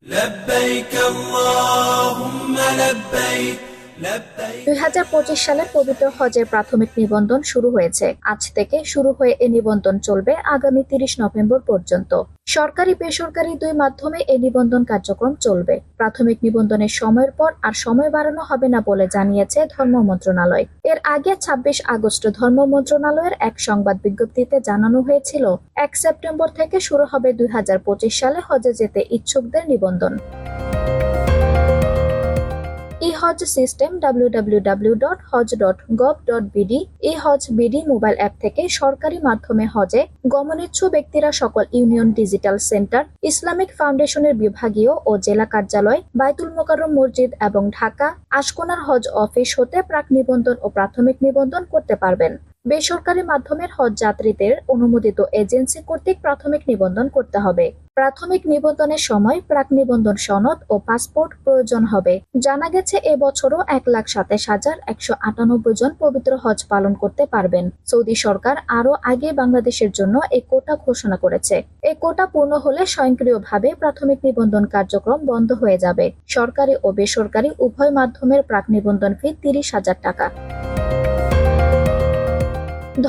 لبيك اللهم لبيك لبيك 2025 সালের পবিত্র হজের প্রাথমিক নিবন্ধন শুরু হয়েছে। আজ থেকে শুরু হয়ে এই নিবন্ধন চলবে আগামী 30 নভেম্বর পর্যন্ত। সরকারি বেসরকারি দুই মাধ্যমে এই নিবন্ধন কার্যক্রম চলবে। প্রাথমিক নিবন্ধনের সময়ের পর আর সময় বাড়ানো হবে না বলে জানিয়েছে ধর্ম মন্ত্রণালয়। এর আগে 26 আগস্ট ধর্ম মন্ত্রণালয়ের এক সংবাদ বিজ্ঞপ্তিতে জানানো হয়েছিল 1 সেপ্টেম্বর থেকে শুরু হবে 2025 সালে হজে যেতে ইচ্ছুকদের নিবন্ধন। ই-হজ সিস্টেম www.hoj.gov.bd ই-হজ বিডি মোবাইল অ্যাপ থেকে সরকারি মাধ্যমে হজে গমনেচ্ছু ব্যক্তিরা সকল ইউনিয়ন ডিজিটাল সেন্টার, ইসলামিক ফাউন্ডেশনের বিভাগীয় ও জেলা কার্যালয়, বায়তুল মোকাররম মসজিদ এবং ঢাকা আশকোনার হজ অফিস হতে প্রাক নিবন্ধন ও প্রাথমিক নিবন্ধন করতে পারবেন। বেসরকারি মাধ্যমের হজ যাত্রীদের অনুমোদিত এজেন্সি কর্তৃক প্রাথমিক নিবন্ধন করতে হবে। প্রাথমিক নিবন্ধনের সময় প্রাক নিবন্ধন সনদ ও পাসপোর্ট প্রয়োজন হবে। জানা গেছে এবছরও 1,27,198 জন পবিত্র হজ পালন করতে পারবেন। সৌদি সরকার আরও আগে বাংলাদেশের জন্য এই কোটা ঘোষণা করেছে। এই কোটা পূর্ণ হলে স্বয়ংক্রিয়ভাবে প্রাথমিক নিবন্ধন কার্যক্রম বন্ধ হয়ে যাবে। সরকারি ও বেসরকারি উভয় মাধ্যমের প্রাক নিবন্ধন ফি 30,000 টাকা।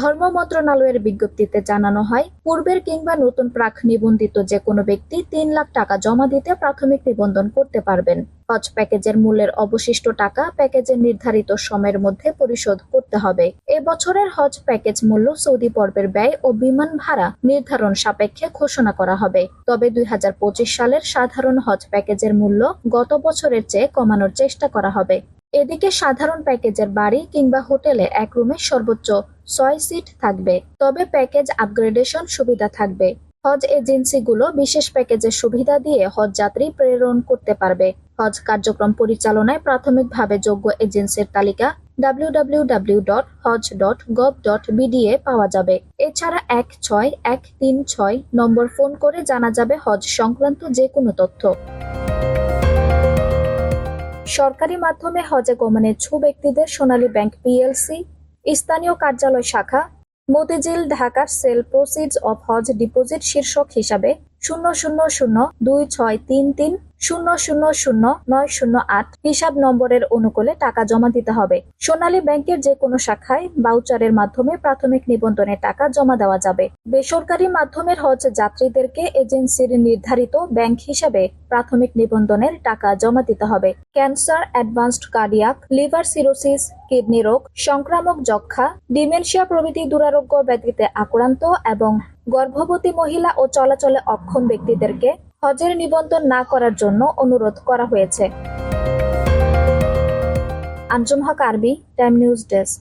ধর্ম মন্ত্রণালয়ের বিজ্ঞপ্তিতে জানানো হয়, পূর্বের কিংবা নতুন প্রাক নিবন্ধিত যে কোনো ব্যক্তি 3 লাখ টাকা জমা দিতে প্রাথমিক নিবন্ধন করতে পারবেন। হজ প্যাকেজের মূল্যের অবশিষ্ট টাকা প্যাকেজের নির্ধারিত সময়ের মধ্যে পরিশোধ করতে হবে। এবছরের হজ প্যাকেজ মূল্য সৌদি পর্বের ব্যয় ও বিমান ভাড়া নির্ধারণ সাপেক্ষে ঘোষণা করা হবে। তবে 2025 সালের সাধারণ হজ প্যাকেজের মূল্য গত বছরের চেয়ে কমানোর চেষ্টা করা হবে। এদিকে সাধারণ প্যাকেজের বাড়ি কিংবা হোটেলে এক রুমে সর্বোচ্চ 6 সিট থাকবে। তবে প্যাকেজ আপগ্রেডেশন সুবিধা থাকবে। হজ এজেন্সিগুলো বিশেষ প্যাকেজের সুবিধা দিয়ে হজ যাত্রী প্রেরণ করতে পারবে। হজ কার্যক্রম পরিচালনায় প্রাথমিকভাবে যোগ্য এজেন্সির তালিকা www.hoj.gov.bd এ পাওয়া যাবে। এছাড়া 16136 নম্বর ফোন করে জানা যাবে হজ সংক্রান্ত যে কোনো তথ্য। সরকারি মাধ্যমে হজে গমনেচ্ছু ব্যক্তিদের সোনালী ব্যাংক পিএলসি, স্থানীয় কার্যালয় শাখা, মতিঝিল, ঢাকার sale proceeds of Hajj deposit শীর্ষক হিসাবে 0002633000908 হিসাব নম্বরের অনুকূলে টাকা জমা দিতে হবে। সোনালী ব্যাংকের যে কোনো শাখায় বাউচারের মাধ্যমে প্রাথমিক নিবন্ধনের টাকা জমা দেওয়া যাবে। বেসরকারি মাধ্যমের হজ যাত্রীদেরকে এজেন্সির নির্ধারিত ব্যাংক হিসাবে প্রাথমিক নিবন্ধনের টাকা জমা দিতে হবে। Cancer, advanced cardiac, liver cirrhosis, kidney রোগ, সংক্রামক যক্ষ্মা, ডিমেনশিয়া প্রভৃতি দুরারোগ্য ব্যাধিতে আক্রান্ত এবং গর্ভবতী মহিলা ও চলাচলে অক্ষম ব্যক্তিদেরকে হজের নিবন্ধন না করার জন্য অনুরোধ করা হয়েছে। আঞ্জুম হক আরবি, টাইম নিউজ ডেস্ক।